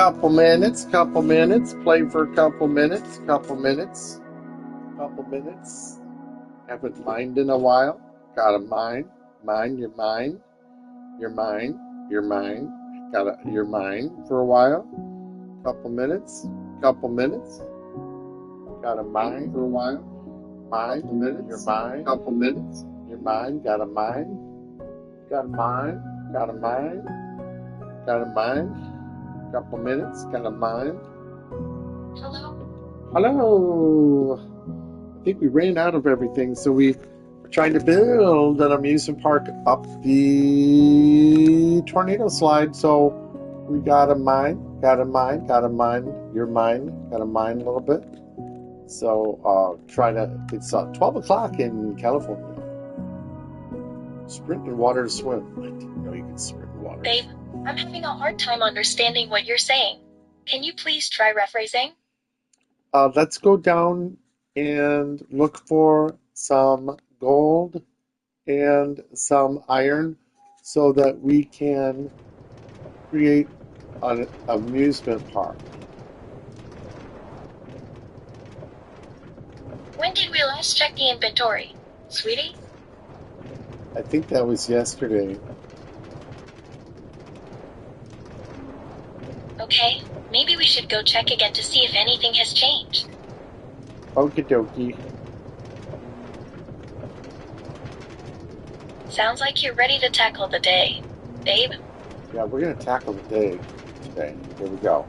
couple minutes, play for a couple minutes. Haven't mined in a while. Gotta mine your mind. Your mind for a while. Couple minutes. Gotta mine for a while. Your mind. Couple minutes. Your mind. Gotta mine. Gotta mine. Couple minutes. Gotta mine. Hello. I think we ran out of everything, so we're trying to build an amusement park up the tornado slide. So we gotta mine your mind, gotta mine a little bit. So it's 12 o'clock in California. Sprint in water to swim. I didn't know you could sprint in water. Babe, I'm having a hard time understanding what you're saying. Can you please try rephrasing? Let's go down and look for some gold and some iron so that we can create an amusement park. When did we last check the inventory, sweetie? I think that was yesterday. Okay, maybe we should go check again to see if anything has changed. Okie dokie. Sounds like you're ready to tackle the day, babe. Yeah, we're going to tackle the day today. Here we go.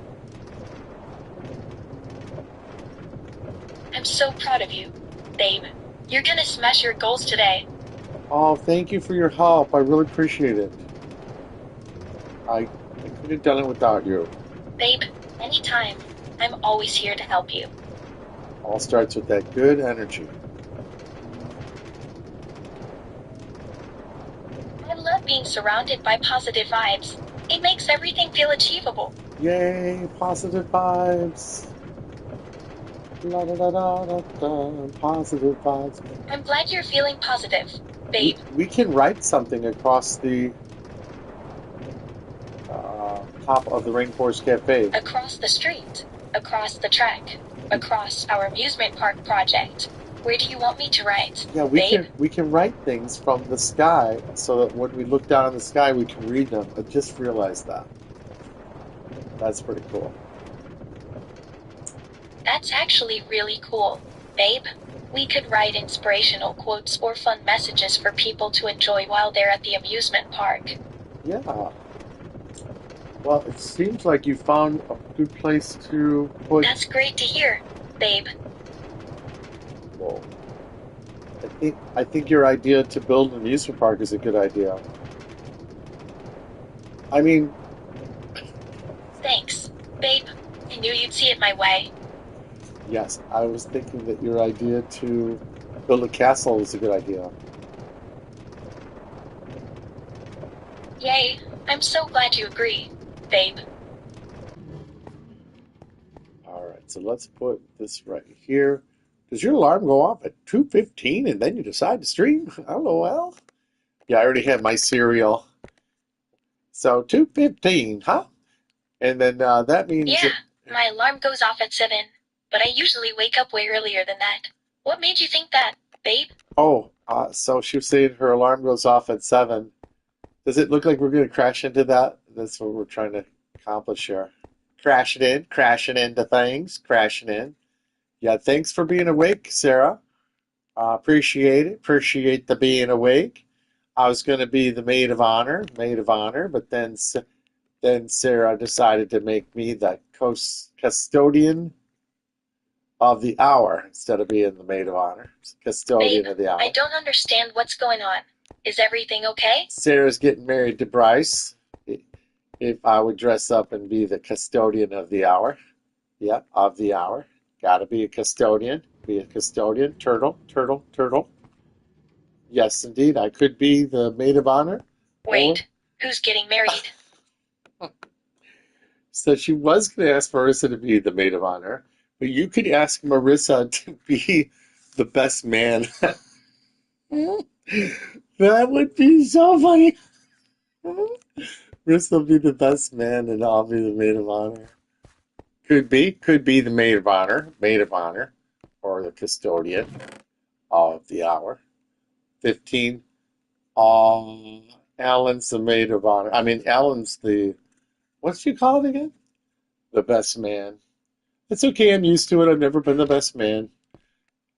I'm so proud of you, babe. You're gonna smash your goals today. Oh, thank you for your help. I really appreciate it. I could have done it without you. Babe, anytime. I'm always here to help you. All starts with that good energy. I love being surrounded by positive vibes. It makes everything feel achievable. Yay, positive vibes. La da da da da da, positive vibes. I'm glad you're feeling positive, babe. We can write something across the top of the Rainforest Cafe. Across the street, across the track, across our amusement park project. Where do you want me to write? Yeah, we can write things from the sky so that when we look down in the sky we can read them. I just realized that. That's pretty cool. That's actually really cool, babe. We could write inspirational quotes or fun messages for people to enjoy while they're at the amusement park. Yeah. Well, it seems like you found a good place to put... That's great to hear, babe. Whoa. I think your idea to build an amusement park is a good idea. I mean... Thanks, babe. I knew you'd see it my way. Yes, I was thinking that your idea to build a castle is a good idea. Yay, I'm so glad you agree, babe. Alright, so let's put this right here. Does your alarm go off at 2:15 and then you decide to stream? LOL. Yeah, I already had my cereal. So 2:15, huh? And then that means... Yeah, my alarm goes off at 7, but I usually wake up way earlier than that. What made you think that, babe? Oh, so she was saying her alarm goes off at 7. Does it look like we're going to crash into that? That's what we're trying to accomplish here. Crashing into things, crashing in. Yeah, thanks for being awake, Sarah. Appreciate it. Appreciate the being awake. I was going to be the maid of honor, but then Sarah decided to make me the custodian of the hour instead of being the maid of honor. Custodian Babe, of the hour. I don't understand what's going on. Is everything okay? Sarah's getting married to Bryce. If I would dress up and be the custodian of the hour. Yeah, of the hour. Gotta be a custodian. Be a custodian. Turtle. Yes, indeed. I could be the maid of honor. Wait, who's getting married? So she was going to ask Marissa to be the maid of honor, but you could ask Marissa to be the best man. That would be so funny. Marissa will be the best man and I'll be the maid of honor. Could be the maid of honor, or the custodian of the hour. 15. Alan's the maid of honor. I mean, Alan's the, what's you call it again? The best man. It's okay. I'm used to it. I've never been the best man.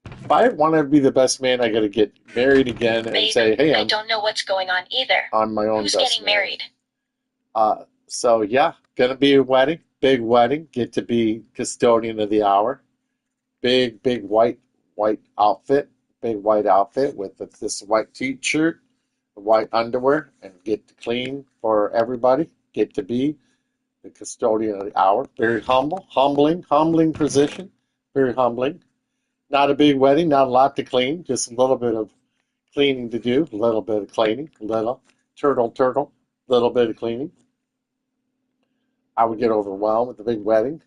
If I want to be the best man, I got to get married again and Babe, say, hey, I don't know what's going on either. I'm my own Who's best getting man. married? So yeah, gonna be a wedding, big wedding. Get to be custodian of the hour. Big white outfit, big white outfit with this white t-shirt, white underwear, and get to clean for everybody. Get to be the custodian of the hour. Very humbling position. Very humbling. Not a big wedding, not a lot to clean, just a little bit of cleaning to do, a little bit of cleaning, little turtle, little bit of cleaning. I would get overwhelmed with the big wedding.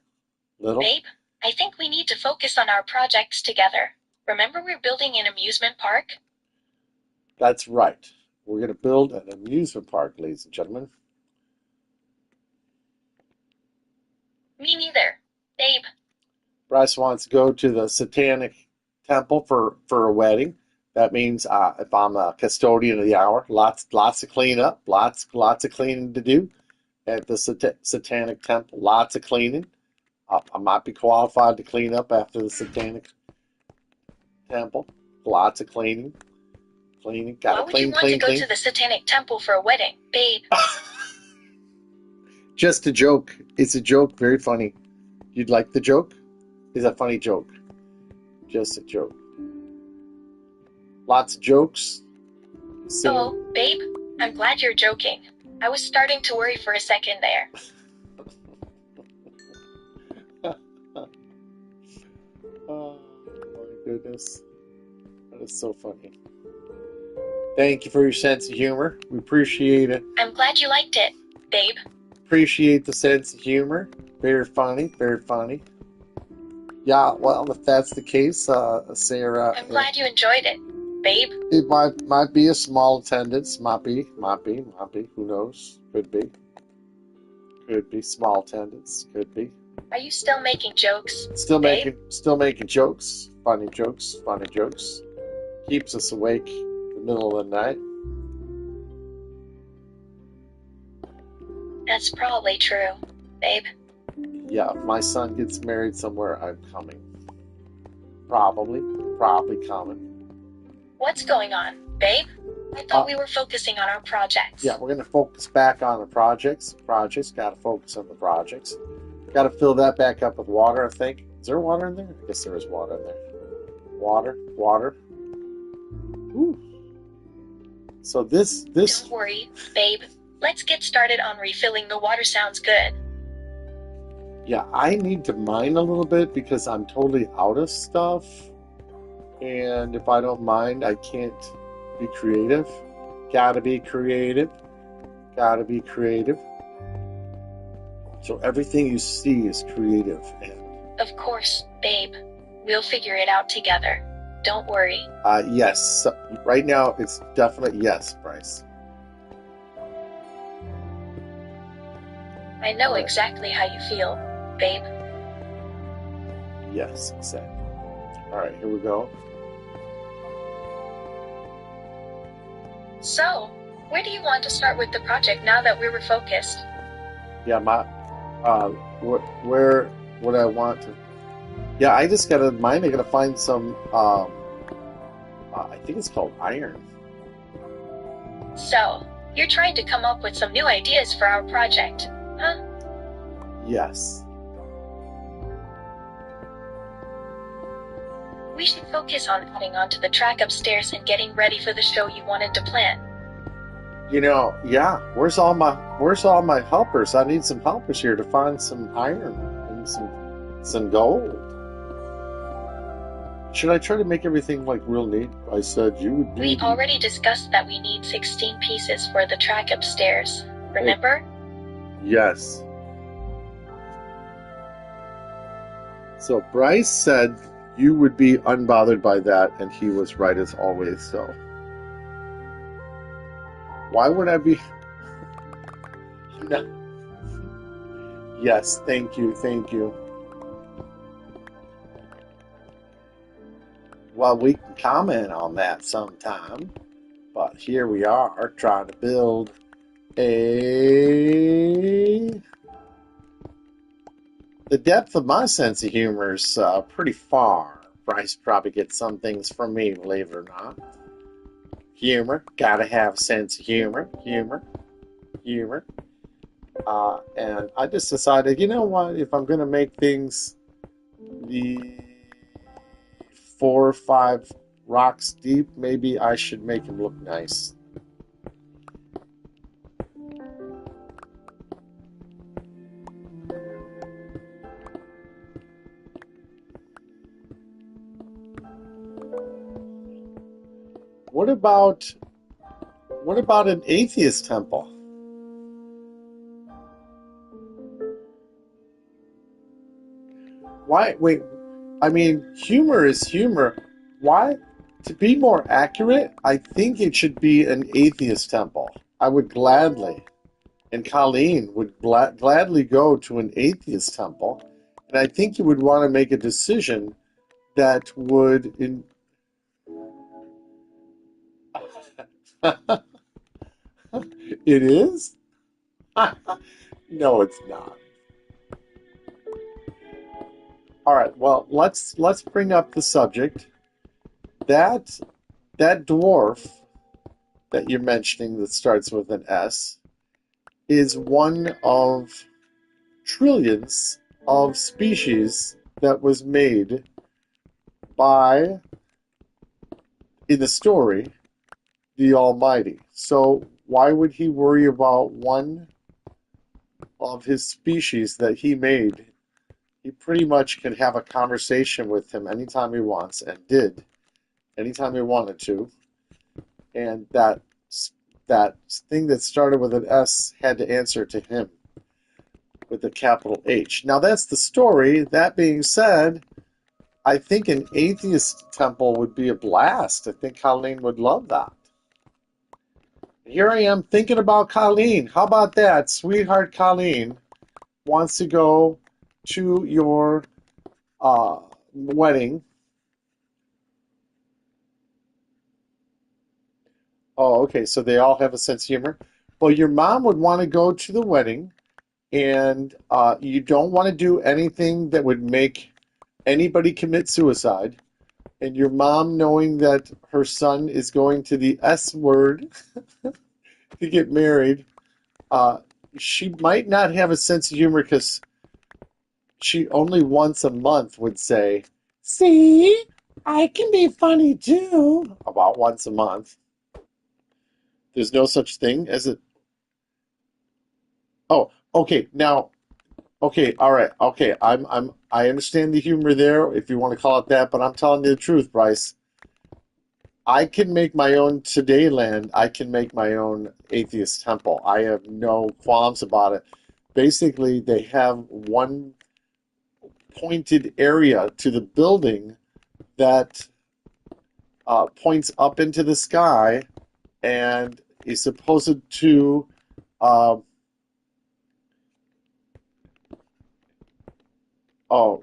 Little. Babe, I think we need to focus on our projects together. Remember we're building an amusement park? That's right. We're going to build an amusement park, ladies and gentlemen. Me neither. Babe, Bryce wants to go to the Satanic Temple for a wedding. That means if I'm a custodian of the hour, lots to clean up, lots of cleaning to do at the Satanic Temple. Lots of cleaning. I might be qualified to clean up after the Satanic Temple. Lots of cleaning. Cleaning. why Gotta would you clean, want clean, to go clean. to the Satanic Temple for a wedding? Babe, Just a joke. It's a joke. Very funny. You'd like the joke? It's a funny joke. Just a joke. Lots of jokes. oh, babe, I'm glad you're joking. I was starting to worry for a second there. Oh my goodness. That is so funny. Thank you for your sense of humor. We appreciate it. I'm glad you liked it, babe. Appreciate the sense of humor. Very funny, very funny. Yeah, well, if that's the case, Sarah. I'm glad you enjoyed it, babe. It might be a small attendance. Might be. Who knows? Could be small attendance. Could be. Are you still making jokes? Still babe? making jokes. Funny jokes. Keeps us awake in the middle of the night. That's probably true, babe. Yeah, if my son gets married somewhere, I'm coming. Probably coming. What's going on, babe? I thought we were focusing on our projects. Yeah, we're going to focus back on the projects. Got to focus on the projects. Got to fill that back up with water, I think. Is there water in there? I guess there is water in there. Water. Ooh. So this. Don't worry, babe. Let's get started on refilling the water. Sounds good. Yeah, I need to mine a little bit because I'm totally out of stuff. And if I don't mine, I can't be creative. Gotta be creative. So everything you see is creative. And of course, babe. We'll figure it out together. Don't worry. Yes. Right now, it's definitely yes, Bryce. I know exactly how you feel, babe. Yes, exactly. All right, here we go. So, where do you want to start with the project now that we're focused? Yeah, where would I want to? Yeah, I just gotta mine. I gotta find some. I think it's called iron. So, you're trying to come up with some new ideas for our project, huh? Yes. We should focus on adding onto the track upstairs and getting ready for the show you wanted to plan. Yeah. Where's all my helpers? I need some helpers here to find some iron and some gold. Should I try to make everything like real neat? I said you would. We already discussed that we need 16 pieces for the track upstairs. Remember? Yes. So Bryce said you would be unbothered by that, and he was right as always. So why would I be? No. Yes, thank you. Well, we can comment on that sometime, but here we are trying to build a. The depth of my sense of humor is pretty far. Bryce probably gets some things from me, believe it or not. Humor, gotta have a sense of humor, humor. And I just decided, you know what? If I'm gonna make things the 4 or 5 rocks deep, maybe I should make him look nice. What about what about an atheist temple? Why? Wait, I mean, humor is humor. Why? To be more accurate, I think it should be an atheist temple. I would gladly, and Colleen would gladly go to an atheist temple, and I think you would want to make a decision that would. It is? No, it's not. All right. Well, let's bring up the subject. That that dwarf that you're mentioning that starts with an S is one of trillions of species that was made by, in the story, the Almighty. So why would he worry about one of his species that he made? He pretty much can have a conversation with him anytime he wants, and did anytime he wanted to. And that thing that started with an S had to answer to him with a capital H. Now that's the story. That being said, I think an atheist temple would be a blast. I think Colleen would love that. Here I am thinking about Colleen. How about that? Sweetheart Colleen wants to go to your wedding. Oh, okay. So they all have a sense of humor. Well, your mom would want to go to the wedding, and you don't want to do anything that would make anybody commit suicide. And your mom, knowing that her son is going to the S word to get married, uh, she might not have a sense of humor because she only once a month would say, "See, I can be funny too." About once a month. There's no such thing as a. Oh, okay. Now, okay, all right, okay. I understand the humor there, if you want to call it that, but I'm telling you the truth, Bryce. I can make my own today land. I can make my own atheist temple. I have no qualms about it. Basically, they have one pointed area to the building that points up into the sky and is supposed to. Uh, oh,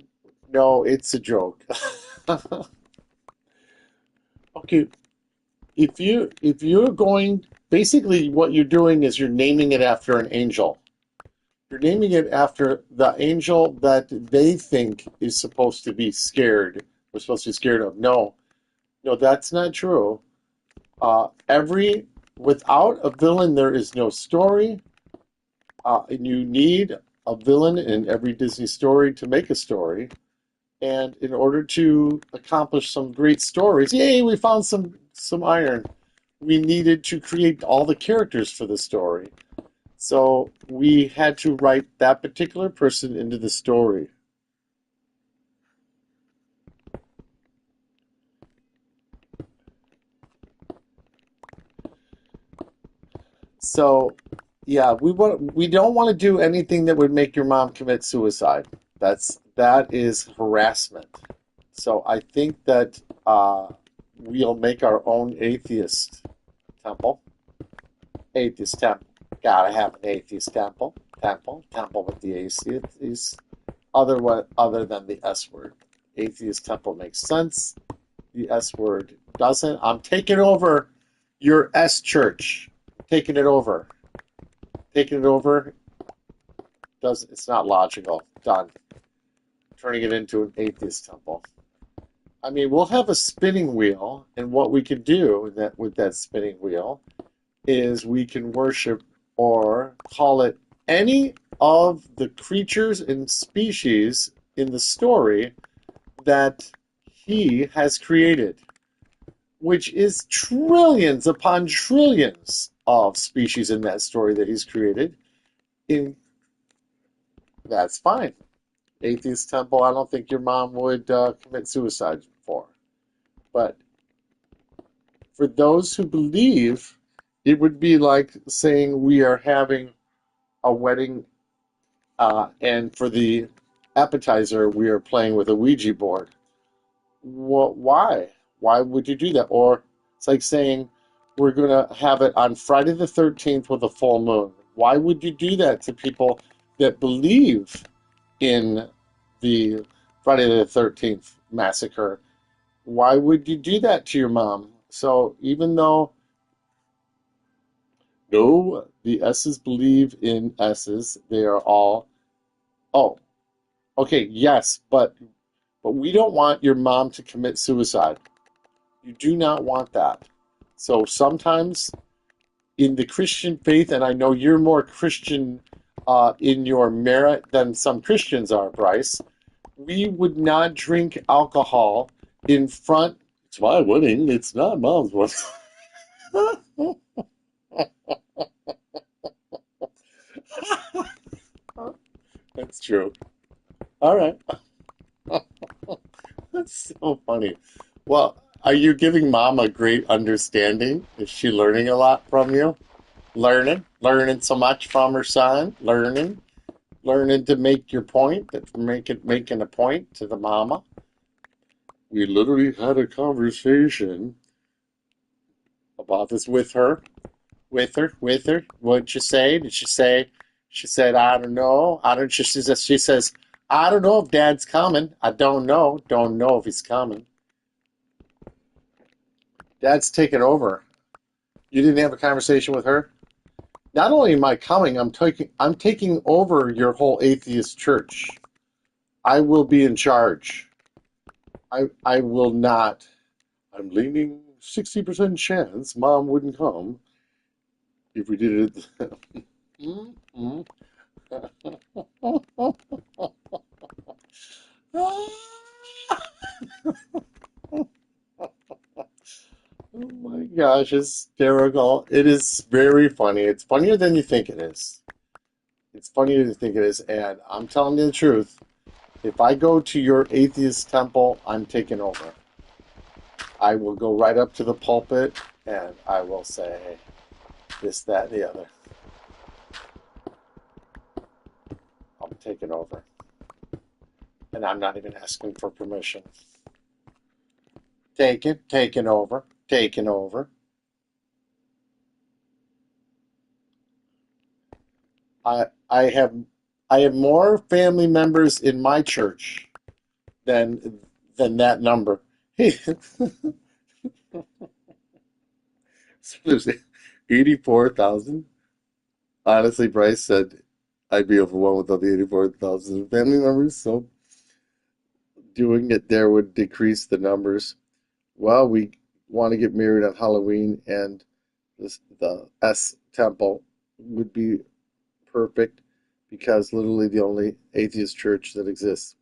no, it's a joke. Okay, if you're going, basically what you're doing is you're naming it after an angel. You're naming it after the angel that they think is supposed to be scared. We're supposed to be scared of. No, no, that's not true. Every Without a villain, there is no story. And you need a villain in every Disney story to make a story. And in order to accomplish some great stories, yay, we found some iron. We needed to create all the characters for the story. So we had to write that particular person into the story. So yeah, we don't want to do anything that would make your mom commit suicide. That is harassment. So I think that we'll make our own atheist temple. Atheist temple. Gotta have an atheist temple. Temple with the atheist. Other than the S word. Atheist temple makes sense. the S word. Doesn't. I'm taking over your S church. Taking it over. Taking it over. Does it's not logical. Done. Turning it into an atheist temple. I mean, we'll have a spinning wheel, and what we can do with that spinning wheel is we can worship or call it any of the creatures and species in the story that he has created, which is trillions upon trillions of species in that story that he's created. In That's fine. Atheist temple, I don't think your mom would commit suicide for. But for those who believe, it would be like saying we are having a wedding, and for the appetizer, we are playing with a Ouija board. Why? Why would you do that? Or it's like saying we're going to have it on Friday the 13th with a full moon. Why would you do that to people that believe in the Friday the 13th massacre? Why would you do that to your mom? So even though no, the S's believe in S's, they are all, oh, okay, yes, but we don't want your mom to commit suicide. You do not want that. So sometimes in the Christian faith, and I know you're more Christian in your merit than some Christians are, Bryce, we would not drink alcohol in front. It's my wedding. It's not mom's wedding. That's true. All right. That's so funny. Well, are you giving mom a great understanding? Is she learning a lot from you? Learning so much from her son, learning to make your point, that making a point to the mama. We literally had a conversation about this with her. What'd you say? Did she say? She said, I don't know. I don't. She says, I don't know if Dad's coming. I don't know. Don't know if he's coming. Dad's taking over. You didn't have a conversation with her? Not only am I coming, I'm taking over your whole atheist church. I will be in charge. I will not. I'm leaning 60% chance Mom wouldn't come if we did it. Mm-mm. Oh my gosh, hysterical. It is very funny. It's funnier than you think it is. It's funnier than you think it is. And I'm telling you the truth. If I go to your atheist temple, I'm taking over. I will go right up to the pulpit and I will say this, that, and the other. I'm taking over. And I'm not even asking for permission. Taking over, taking over. I have more family members in my church than that number. Hey, so there's 84,000. Honestly, Bryce said I'd be overwhelmed with all the 84,000 family members, so doing it there would decrease the numbers. Well, we want to get married on Halloween, and the S temple would be perfect because literally the only atheist church that exists.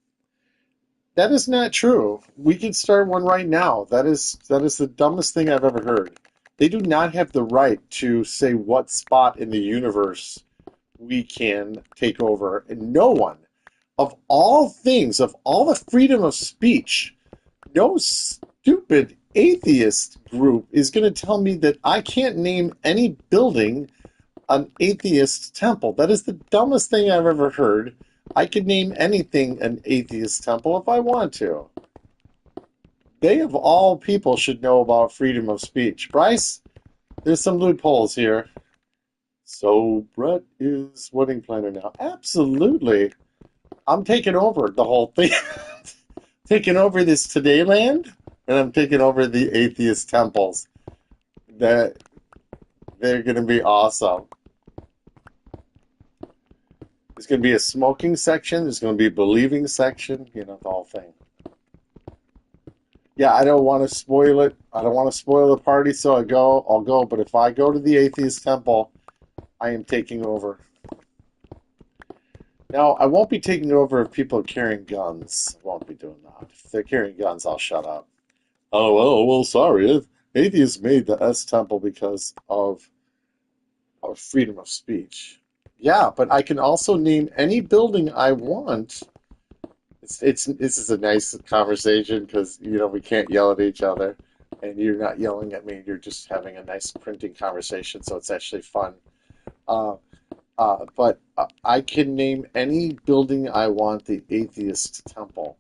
That is not true. We can start one right now. That is the dumbest thing I've ever heard. They do not have the right to say what spot in the universe we can take over. And no one, of all things, of all the freedom of speech, no stupid atheist group is going to tell me that I can't name any building an atheist temple. That is the dumbest thing I've ever heard. I could name anything an atheist temple if I want to. They, of all people, should know about freedom of speech. Bryce, there's some loopholes here. So Brett is wedding planner now. Absolutely. I'm taking over the whole thing. Taking over this Today land. and I'm taking over the atheist temples. That they're gonna be awesome. There's gonna be a smoking section. There's gonna be a believing section. You know, the whole thing. Yeah, I don't want to spoil it. I don't want to spoil the party, so I'll go. But if I go to the atheist temple, I am taking over. Now, I won't be taking over if people are carrying guns. I won't be doing that. If they're carrying guns, I'll shut up. Oh, well, sorry. Atheists made the S temple because of our freedom of speech. Yeah, but I can also name any building I want. It's this is a nice conversation because we can't yell at each other, and you're not yelling at me. You're just having a nice printing conversation, so it's actually fun. Uh, but I can name any building I want the atheist temple.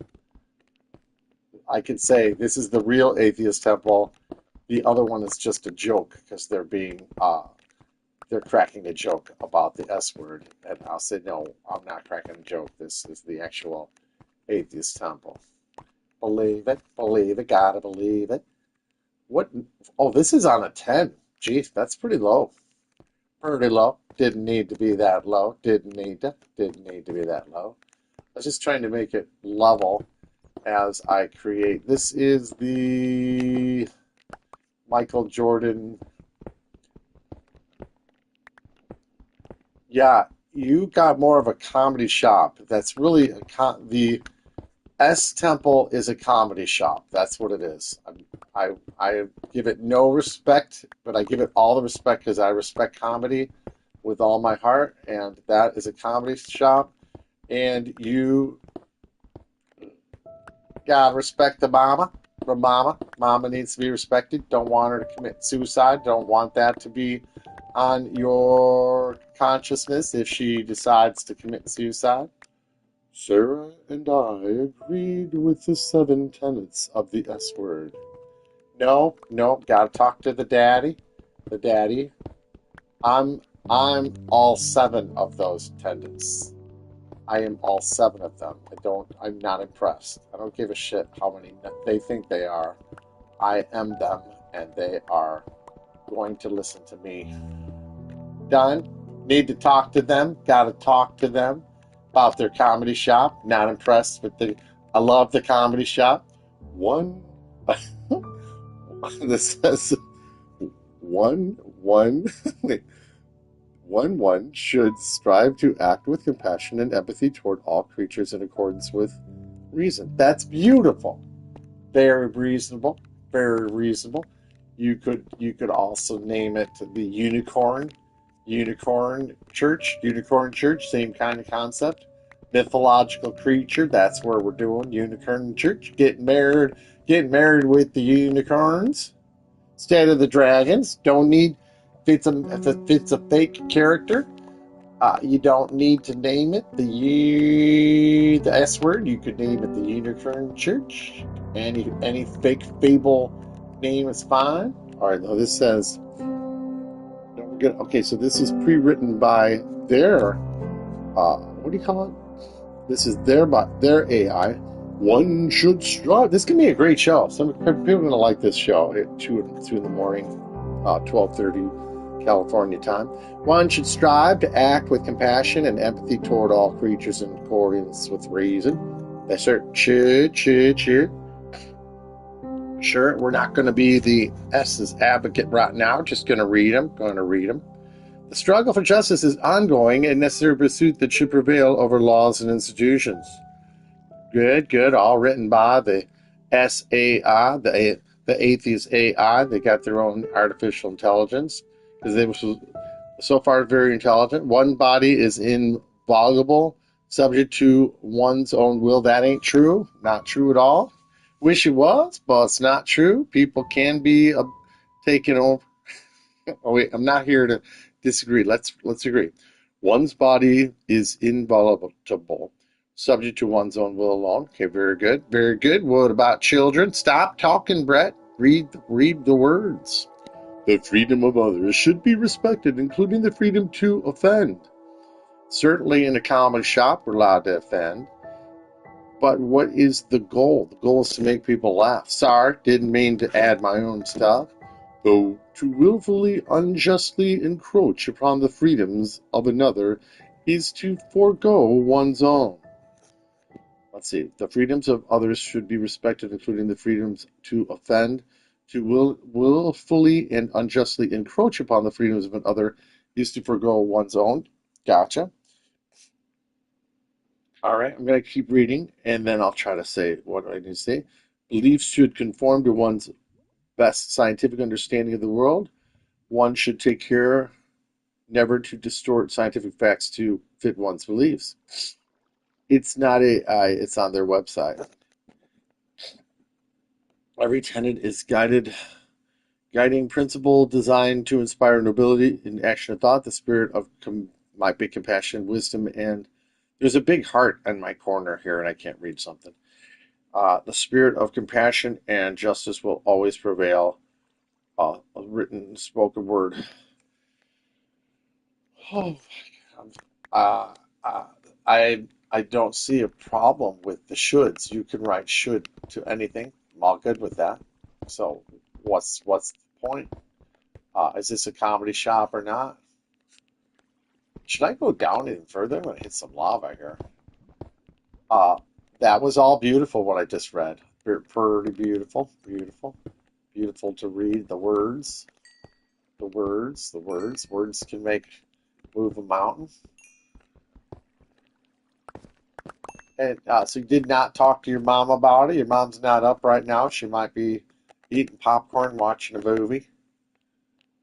I could say this is the real atheist temple. The other one is just a joke because they're cracking a joke about the S word, and I'll say no, I'm not cracking a joke. This is the actual atheist temple. Believe it, gotta believe it. What? Oh, this is on a 10. Geez, that's pretty low. Pretty low. Didn't need to be that low. Didn't need to be that low. I was just trying to make it level as I create. This is the Michael Jordan. Yeah, you got more of a comedy shop. That's really the S Temple is a comedy shop. That's what it is. I give it no respect, but I give it all the respect because I respect comedy with all my heart, and that is a comedy shop. And you gotta respect the mama. The mama. Mama needs to be respected. Don't want her to commit suicide. Don't want that to be on your consciousness if she decides to commit suicide. Sarah and I agreed with the 7 tenets of the S word. No, gotta talk to the daddy. The daddy. I'm all 7 of those tenets. I am all 7 of them. I'm not impressed. I don't give a shit how many they think they are. I am them, and they are going to listen to me. Done. Need to talk to them. Gotta talk to them about their comedy shop. Not impressed with I love the comedy shop. One this says one one should strive to act with compassion and empathy toward all creatures in accordance with reason. That's beautiful. Very reasonable. Very reasonable. You could also name it the Unicorn Church, same kind of concept. Mythological creature, that's where we're doing Unicorn Church. Getting married with the unicorns instead of the dragons. Don't need if it's a fake character. You don't need to name it the S word. You could name it the Unicorn Church. Any fake fable name is fine. All right, now this says. Okay, so this is pre-written by their, what do you call it? This is their AI. One should strive. This can be a great show. Some people are going to like this show at 2 in the morning, 12:30 California time. One should strive to act with compassion and empathy toward all creatures in accordance with reason. That's right. Should. Sure, we're not going to be the S's advocate right now. Just going to read them. The struggle for justice is ongoing and necessary pursuit that should prevail over laws and institutions. Good. All written by the SAI, the atheist AI. They got their own artificial intelligence because they were so far very intelligent. One body is inviolable, subject to one's own will. That ain't true. Not true at all. Wish it was, but it's not true. People can be taken over. Oh wait, I'm not here to disagree. Let's agree. One's body is inviolable, subject to one's own will alone. Okay, very good. What about children? Stop talking, Brett. Read the words. The freedom of others should be respected, including the freedom to offend. Certainly in a common shop, we're allowed to offend. But what is the goal? The goal is to make people laugh. Sorry, didn't mean to add my own stuff. Though to willfully, unjustly encroach upon the freedoms of another is to forego one's own. Let's see. The freedoms of others should be respected, including the freedoms to offend. To willfully and unjustly encroach upon the freedoms of another is to forego one's own. Gotcha. All right, I'm going to keep reading, and then I'll try to say what I need to say. Beliefs should conform to one's best scientific understanding of the world. One should take care never to distort scientific facts to fit one's beliefs. It's not AI, it's on their website. Every tenet is guiding principle designed to inspire nobility in action and thought, the spirit of might be compassion, wisdom, and there's a big heart in my corner here, and I can't read something. The spirit of compassion and justice will always prevail. A written, spoken word. Oh, uh, uh, I don't see a problem with the shoulds. You can write should to anything. I'm all good with that. So what's the point? Is this a comedy shop or not? Should I go down even further? I'm gonna hit some lava here. Uh, that was all beautiful what I just read. Pretty beautiful, beautiful, beautiful to read. Words can move a mountain. And so you did not talk to your mom about it. Your mom's not up right now. She might be eating popcorn, watching a movie.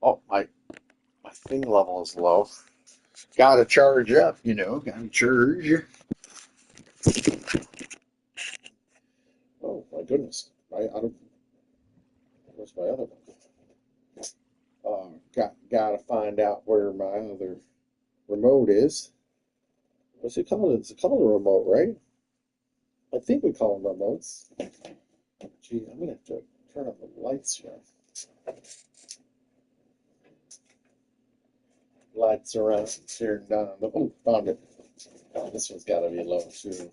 Oh, my thing level is low. Gotta charge up, gotta charge. Oh my goodness. I don't, where's my other one? Gotta find out where my other remote is. What's it called? It's called a remote, right? I think we call them remotes. Gee, I'm gonna have to turn on the lights here. Lights around, tearing down. Oh, found it. Oh, this one's gotta be low too.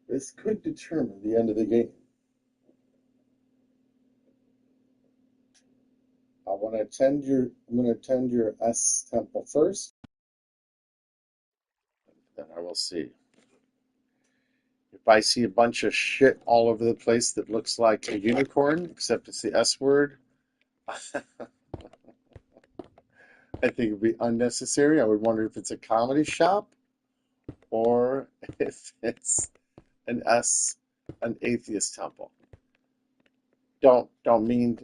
This could determine the end of the game. I'm gonna attend your S temple first, then I will see. If I see a bunch of shit all over the place that looks like a unicorn, except it's the S word, I think it'd be unnecessary. I would wonder if it's a comedy shop or if it's an S, an atheist temple. Don't mean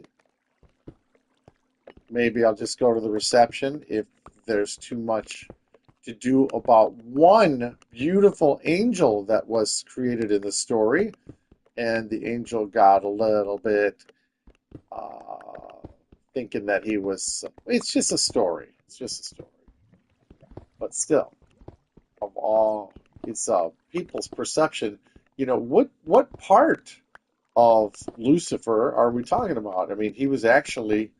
maybe I'll just go to the reception if there's too much to do about one beautiful angel that was created in the story, and the angel got a little bit thinking that he was. It's just a story. It's just a story. But still, of all, it's people's perception. What part of Lucifer are we talking about? I mean, he was actually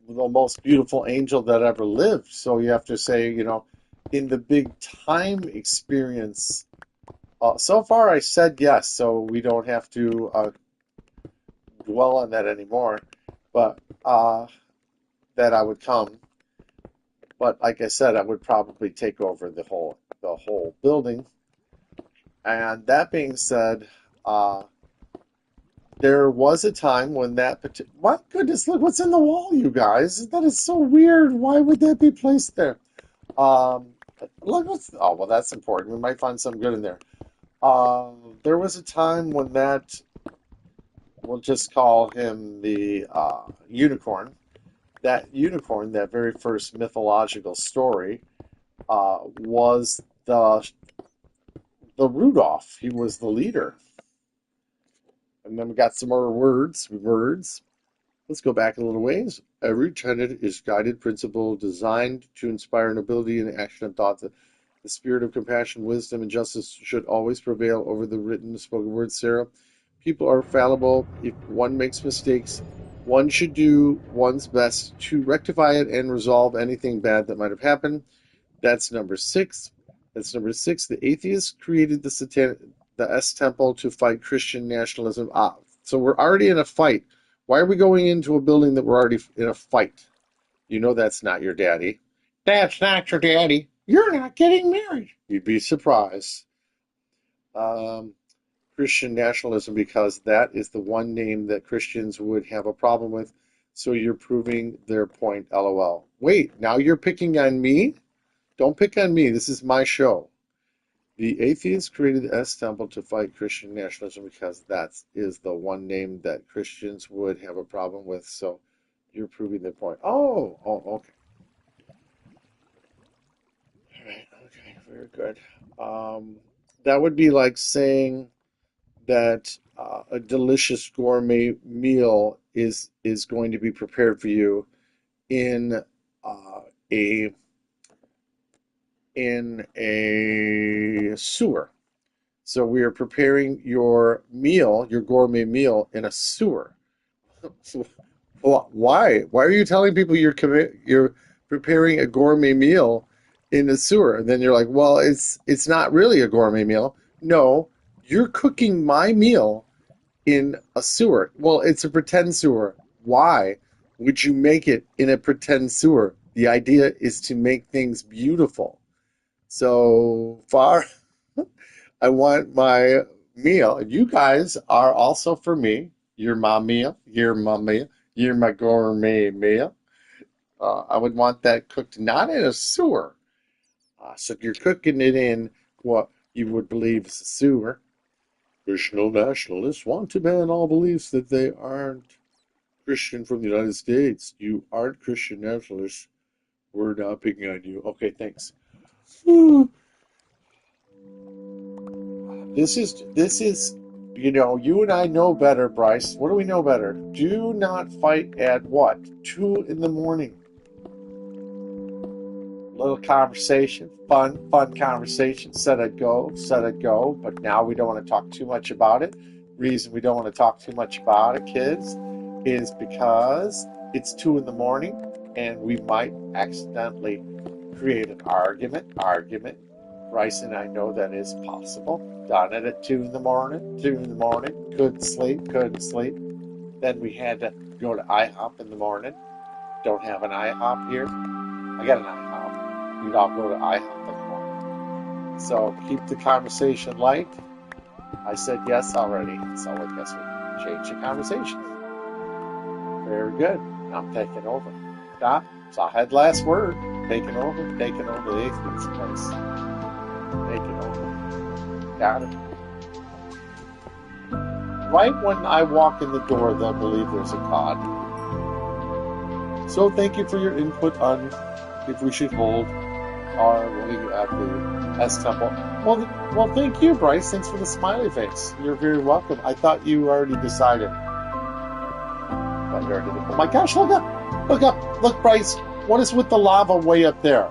the most beautiful angel that ever lived. So you have to say, in the big time experience, so far I said yes, so we don't have to dwell on that anymore. But that I would come. But like I said, I would probably take over the whole building. And that being said, there was a time when that particular. My goodness, look what's in the wall, you guys. That is so weird. Why would that be placed there? Um, look what's. Oh, well, that's important. We might find something good in there. There was a time when that. We'll just call him the unicorn. That unicorn, that very first mythological story, was the Rudolph. He was the leader. And then we got some more words. Let's go back a little ways. Every tenet is guided principle designed to inspire nobility in action and thought. The spirit of compassion, wisdom, and justice should always prevail over the written, spoken word, Sarah. People are fallible. If one makes mistakes, one should do one's best to rectify it and resolve anything bad that might have happened. That's number 6. That's number 6. The atheists created the S temple to fight Christian nationalism. Ah, so we're already in a fight. Why are we going into a building that we're already in a fight? You know that's not your daddy. That's not your daddy. You're not getting married. You'd be surprised. Um, Christian nationalism, because that is the one name that Christians would have a problem with. So you're proving their point, LOL. Wait, now you're picking on me? Don't pick on me. This is my show. The atheists created the S temple to fight Christian nationalism because that is the one name that Christians would have a problem with. So you're proving their point. Okay. All right, okay, very good. Um, that would be like saying that a delicious gourmet meal is going to be prepared for you in a sewer. So we are preparing your meal, your gourmet meal, in a sewer. Why? Why are you telling people you're preparing a gourmet meal in a sewer? And then you're like, well, it's not really a gourmet meal. No, you're cooking my meal in a sewer. Well, it's a pretend sewer. Why would you make it in a pretend sewer? The idea is to make things beautiful. So far, I want my meal. And you guys are also for me. You're my meal. You're my meal. You're my gourmet meal. I would want that cooked not in a sewer. So you're cooking it in what you would believe is a sewer. Christian nationalists want to ban all beliefs that they aren't Christian from the United States. You aren't Christian nationalists. We're not picking on you. Okay, thanks. This is, you and I know better, Bryce. What do we know better? Do not fight at what? 2 in the morning. Little conversation, fun conversation. Said I'd go, but now we don't want to talk too much about it. Reason we don't want to talk too much about it, kids, is because it's 2 in the morning and we might accidentally create an argument. Bryce and I know that is possible. Done it at 2 in the morning, couldn't sleep. Then we had to go to IHOP in the morning. Don't have an IHOP here. I got an IHOP. We'd all go to IHOP in the morning. So keep the conversation light. I said yes already, so I guess we change the conversation. Very good. I'm taking over. Doc, so I had last word. Taking over the atheist place. Taking over. Got it. Right when I walk in the door, they'll believe there's a God. So thank you for your input on if we should hold our wedding at the S Temple. Well, thank you, Bryce. Thanks for the smiley face. You're very welcome. I thought you already decided. Oh my gosh, look up. Look, Bryce. What is with the lava way up there?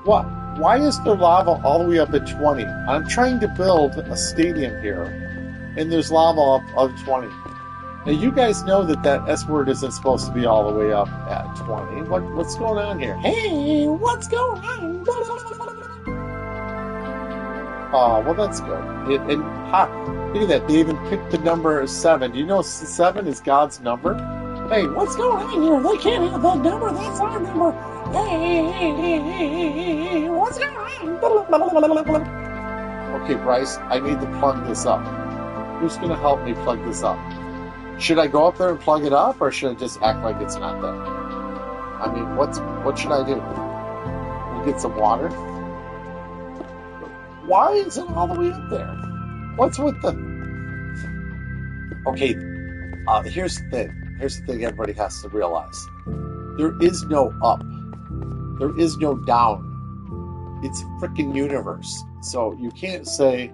What? Why is there lava all the way up at 20? I'm trying to build a stadium here, and there's lava up 20. Now, you guys know that S word isn't supposed to be all the way up at 20. What's going on here? Hey, what's going on? Oh, well, that's good. Look at that. They even picked the number 7. Do you know 7 is God's number? Hey, what's going on here? They can't have that number. That's our number. Hey, what's going on? Okay, Bryce, I need to plug this up. Who's going to help me plug this up? Should I go up there and plug it up, or should I just act like it's not there? I mean, what should I do? We'll get some water? Why is it all the way up there? What's with the... Okay, here's the thing. Here's the thing everybody has to realize. There is no up. There is no down. It's a freaking universe. So you can't say...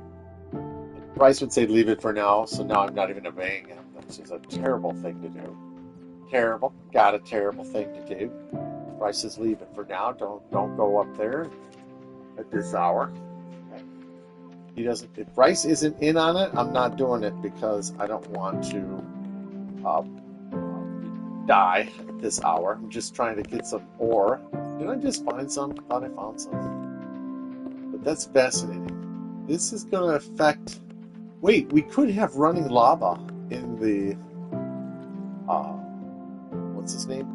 Bryce would say, leave it for now, so now I'm not even obeying him. Which is a terrible thing to do. Terrible. Got a terrible thing to do. Bryce says, leave it for now. Don't go up there at this hour. He doesn't. If Bryce isn't in on it, I'm not doing it because I don't want to die at this hour. I'm just trying to get some ore. Did I just find some? I thought I found some. But that's fascinating. This is going to affect. Wait, we could have running lava in the. What's his name?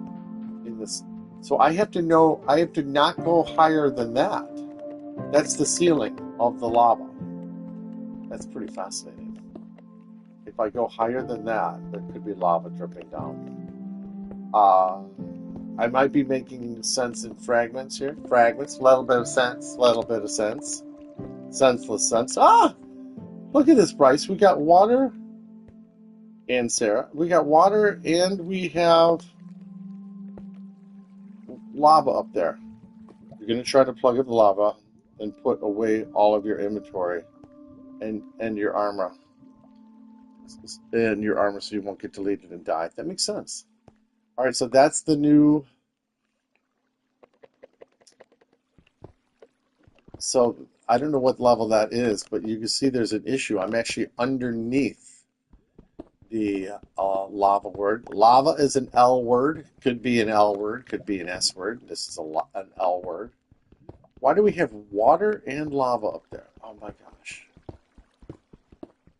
In this. So I have to know. I have to not go higher than that. That's the ceiling of the lava. That's pretty fascinating. If I go higher than that, there could be lava dripping down. I might be making sense in fragments here. Fragments, a little bit of sense, a little bit of sense. Senseless sense. Ah! Look at this, Bryce. We got water and Sarah. We got water and we have lava up there. You're going to try to plug in the lava and put away all of your inventory and your armor. And your armor so you won't get deleted and die. That makes sense. All right, so that's the new. So I don't know what level that is, but you can see there's an issue. I'm actually underneath the lava word. Lava is an L word. Could be an L word. Could be an S word. This is an L word. Why do we have water and lava up there? Oh my gosh.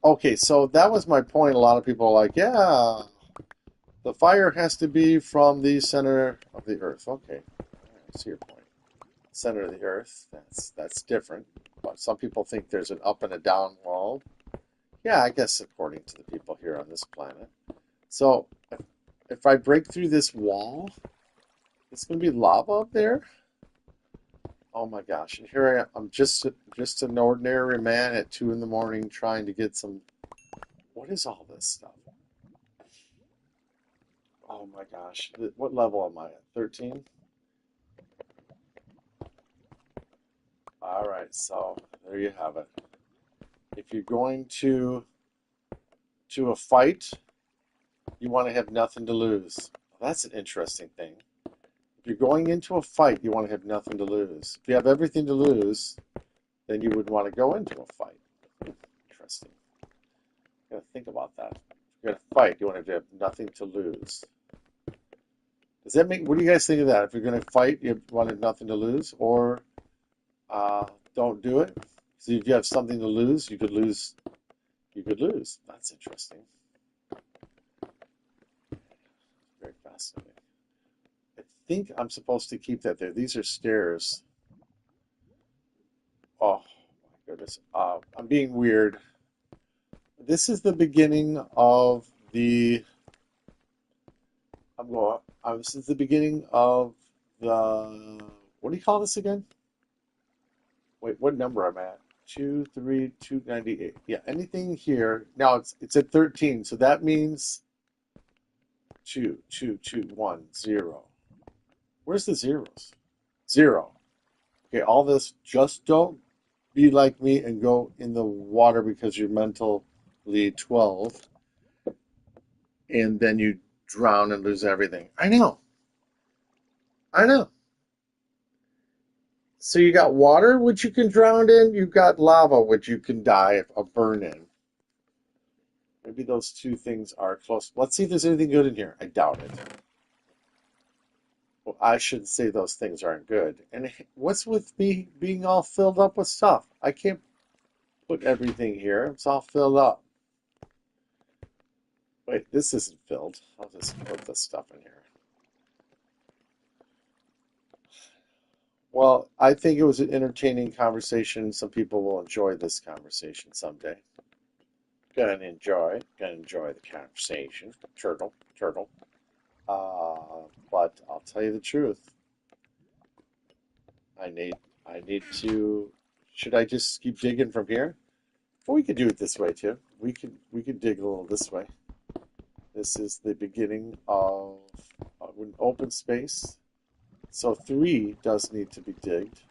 Okay, so that was my point. A lot of people are like, yeah, the fire has to be from the center of the earth. Okay, I see your point. Center of the earth, that's different. But some people think there's an up and a down wall. Yeah, I guess according to the people here on this planet. So if I break through this wall, it's going to be lava up there. Oh my gosh! And here I am. I'm just an ordinary man at 2 in the morning trying to get some. What is all this stuff? Oh my gosh! What level am I at? 13. All right, so there you have it. If you're going to a fight, you want to have nothing to lose. Well, that's an interesting thing. If you're going into a fight, you want to have nothing to lose. If you have everything to lose, then you would want to go into a fight. Interesting. You gotta think about that. If you're gonna fight, you want to have nothing to lose. Does that make? What do you guys think of that? If you're gonna fight, you want to have nothing to lose, or don't do it. So if you have something to lose, you could lose. You could lose. That's interesting. Very fascinating. I think I'm supposed to keep that there. These are stairs. Oh my goodness. I'm being weird. This is the beginning of the. I'm going. This is the beginning of the. What do you call this again? Wait, what number I'm at? 23298. Yeah, anything here. Now it's at 13, so that means 22210. Where's the zeros? 0. Okay, all this, just don't be like me and go in the water because you're mentally 12 and then you drown and lose everything. I know. I know. So you got water, which you can drown in. You've got lava, which you can die or burn in. Maybe those two things are close. Let's see if there's anything good in here. I doubt it. Well, I should say those things aren't good. And what's with me being all filled up with stuff? I can't put everything here. It's all filled up. Wait, this isn't filled. I'll just put this stuff in here. Well, I think it was an entertaining conversation. Some people will enjoy this conversation someday. Gonna enjoy the conversation. Turtle, turtle. But I'll tell you the truth. I need, I need to. Should I just keep digging from here? Well, we could do it this way too. We could dig a little this way. This is the beginning of an open space. So 3 does need to be digged.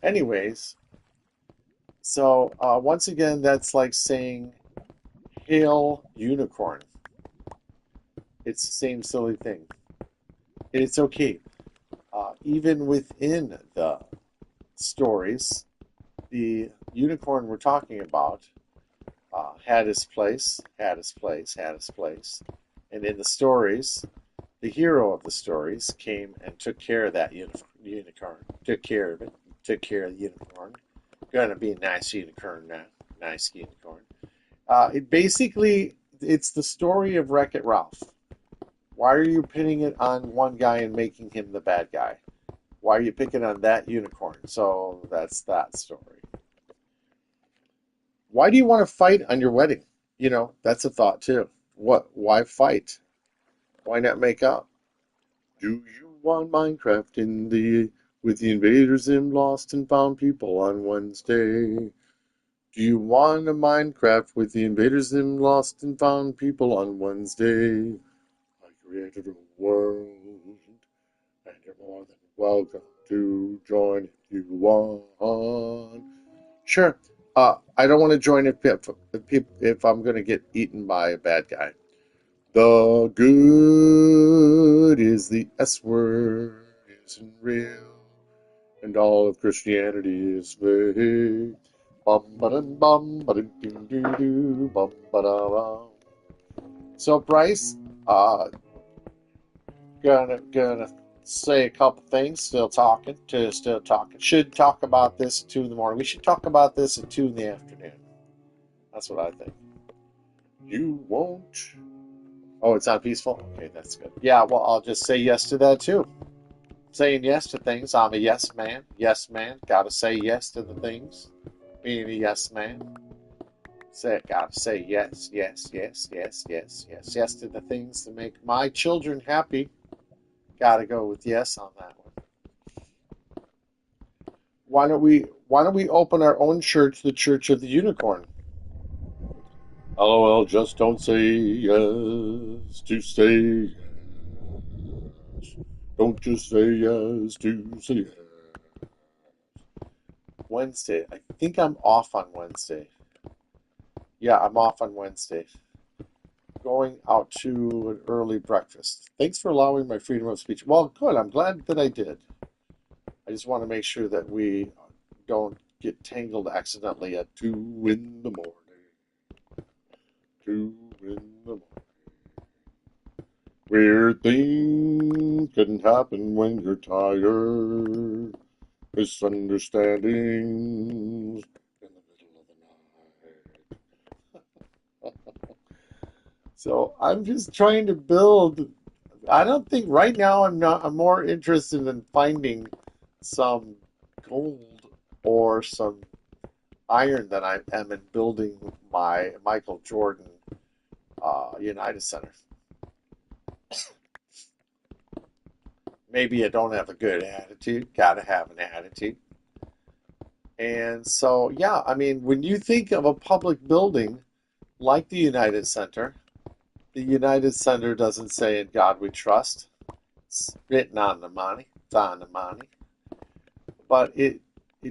Anyways, so once again, that's like saying hail unicorn. It's the same silly thing. And it's okay. Even within the stories, the unicorn we're talking about had his place, had his place, had his place. And in the stories, the hero of the stories came and took care of that unicorn, took care of it, took care of the unicorn. Gonna be a nice unicorn now. Nice unicorn. It's the story of Wreck-It Ralph. Why are you pinning it on one guy and making him the bad guy? Why are you picking on that unicorn? So that's that story. Why do you want to fight on your wedding? That's a thought too. What? Why fight? Why not make up? Do you want Minecraft in the with the invaders in Lost and Found people on Wednesday? Do you want a Minecraft with the invaders in Lost and Found people on Wednesday? I created a world, and you're more than welcome to join if you want. Sure. I don't want to join if I'm going to get eaten by a bad guy. The good is the S word, isn't real, and all of Christianity is fake. Bum ba dum bum ba dum doo doo doo bum ba da bum. So Bryce, gonna say a couple things. Still talking. Should talk about this at 2 in the morning. We should talk about this at 2 in the afternoon. That's what I think. You won't. Oh, it's not peaceful? Okay, that's good. Yeah, well, I'll just say yes to that too. Saying yes to things. I'm a yes man. Yes man. Gotta say yes to the things. Being a yes man. Gotta say yes, yes, yes, yes, yes, yes, yes to the things that make my children happy. Gotta go with yes on that one. Why don't we open our own church, the Church of the Unicorn? LOL, just don't say yes to say yes. Don't just say yes to say yes. Wednesday. I think I'm off on Wednesday. Yeah, I'm off on Wednesday. Going out to an early breakfast. Thanks for allowing my freedom of speech. Well, good. I'm glad that I did. I just want to make sure that we don't get tangled accidentally at 2 in the morning. 2 in the morning. Weird things can happen when you're tired. Misunderstandings in the middle of the night. So I'm just trying to build. I don't think right now I'm more interested in finding some gold or some iron than I am in building my Michael Jordan United Center. Maybe I don't have a good attitude. Gotta have an attitude. And so, yeah, I mean, when you think of a public building like the United Center doesn't say "In God We Trust." It's written on the money. It's on the money. But it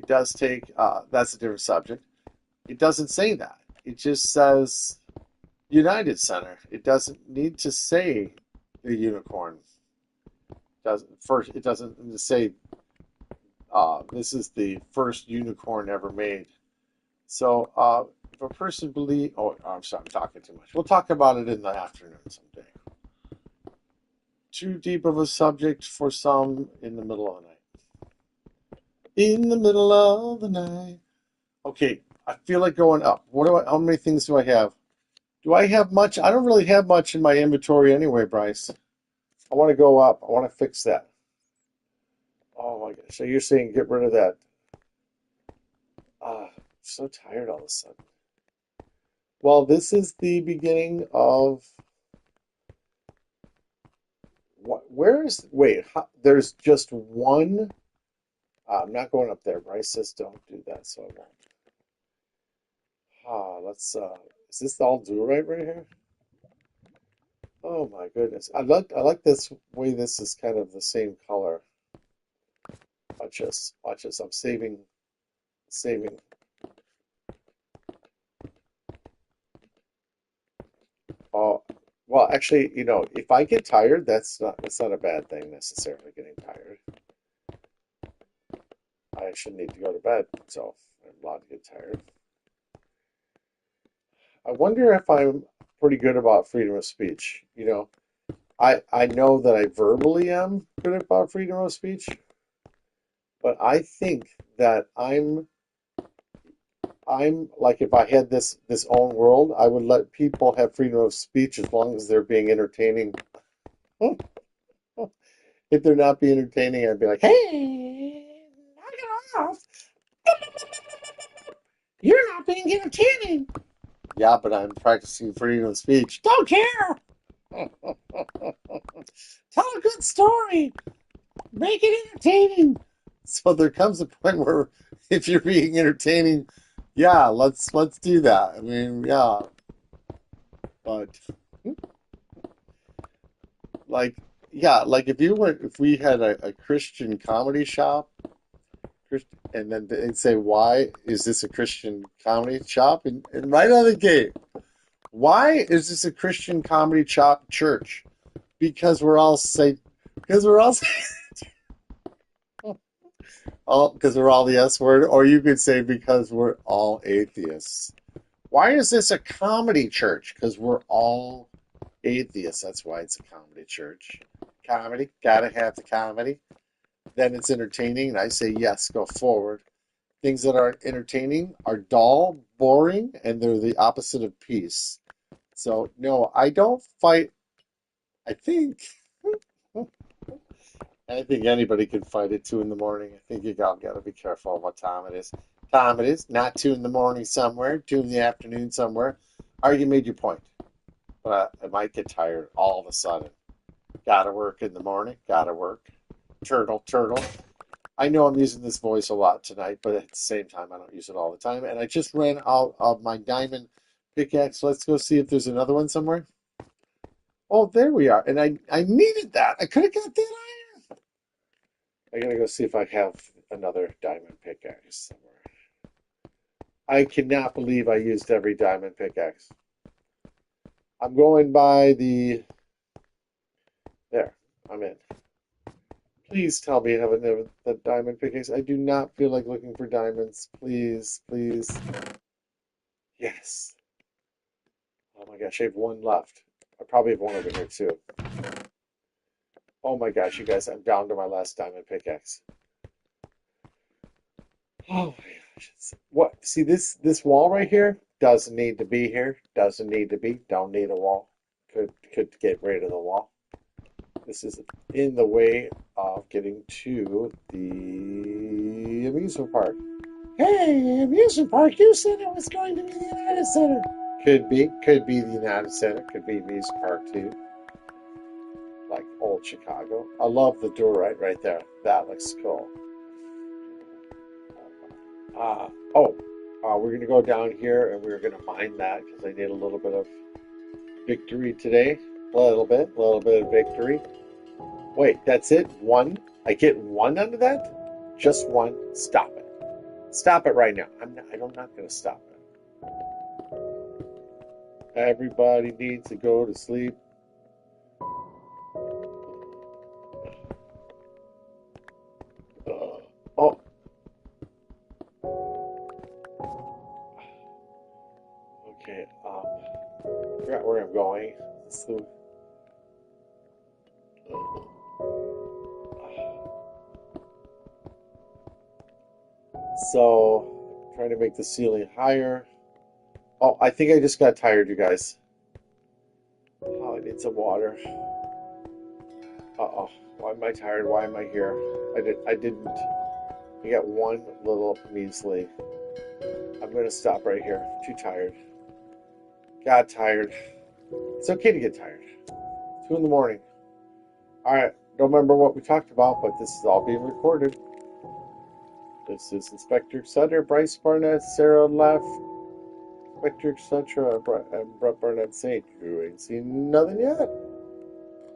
does take. That's a different subject. It doesn't say that. It just says United Center. It doesn't need to say the unicorn. It doesn't say this is the first unicorn ever made. So if a person believes, oh, I'm sorry, I'm talking too much. We'll talk about it in the afternoon someday. Too deep of a subject for some in the middle of the night. In the middle of the night. Okay, I feel like going up. How many things do I have? Do I have much? I don't really have much in my inventory anyway, Bryce. I want to go up. I want to fix that. Oh my gosh. So you're saying get rid of that. I'm so tired all of a sudden. Well, this is the beginning of what? Where is? Wait, there's just one. I'm not going up there. Bryce says don't do that, so I won't. Let's. Is this all do right here? Oh my goodness. I like this way. This is kind of the same color. Watch this. Watch this. I'm saving. Oh, well, actually, if I get tired, that's not a bad thing necessarily. Getting tired. I should need to go to bed, so I'm allowed to get tired. I wonder if I'm pretty good about freedom of speech. I know that I verbally am good about freedom of speech, but I think that I'm I'm like if I had this own world, I would let people have freedom of speech as long as they're being entertaining. If they're not being entertaining, I'd be like, "Hey, knock it off! You're not being entertaining." Yeah, but I'm practicing freedom of speech. Don't care. Tell a good story. Make it entertaining. So there comes a point where if you're being entertaining, yeah, let's do that. I mean, yeah, but like yeah, like if we had a Christian comedy shop, and then they'd say, why is this a Christian comedy shop? And right out of the gate, why is this a Christian comedy shop church? Because we're all say because we're all all because we're all the S word, or you could say because we're all atheists. Why is this a comedy church? Because we're all atheists. That's why it's a comedy church. Comedy, gotta have the comedy. Then it's entertaining, and I say yes, go forward. Things that aren't entertaining are dull, boring, and they're the opposite of peace. So no, I don't fight. I think I think anybody can fight at 2 in the morning. I think you gotta be careful of what time it is. Time it is, not 2 in the morning somewhere, 2 in the afternoon somewhere. Already made your point. But I might get tired all of a sudden. Gotta work in the morning, gotta work. Turtle, turtle. I know I'm using this voice a lot tonight, but at the same time, I don't use it all the time. And I just ran out of my diamond pickaxe. Let's go see if there's another one somewhere. Oh, there we are. And I needed that. I could have got that iron. I gotta go see if I have another diamond pickaxe somewhere. I cannot believe I used every diamond pickaxe. I'm going by the. There, I'm in. Please tell me I have another the diamond pickaxe. I do not feel like looking for diamonds. Please, please. Yes. Oh my gosh, I have one left. I probably have one over here too. Oh my gosh, you guys, I'm down to my last diamond pickaxe. Oh my gosh. What? See this wall right here doesn't need to be here. Doesn't need to be. Don't need a wall. Could get rid of the wall. This is in the way of getting to the amusement park. Hey, amusement park, you said it was going to be the United Center. Could be the United Center, could be amusement park too, like old Chicago. I love the door right there. That looks cool. Uh, oh, we're gonna go down here and we're gonna mine that because I need a little bit of victory today. A little bit of victory. Wait, that's it? One? I get one under that? Just one? Stop it. Stop it right now. I'm not gonna stop it. Everybody needs to go to sleep. Oh, okay. I forgot where I'm going. So, trying to make the ceiling higher. Oh, I think I just got tired, you guys. Oh, I need some water. Uh-oh. Why am I tired? Why am I here? I didn't. I got one little measly. I'm gonna stop right here. Too tired. Got tired. It's okay to get tired. 2 in the morning. All right. Don't remember what we talked about, but this is all being recorded. This is Inspector Sutter, Bryce Barnett, Sarah Leff, Inspector Sutter, and Brett Barnett saying, you ain't seen nothing yet.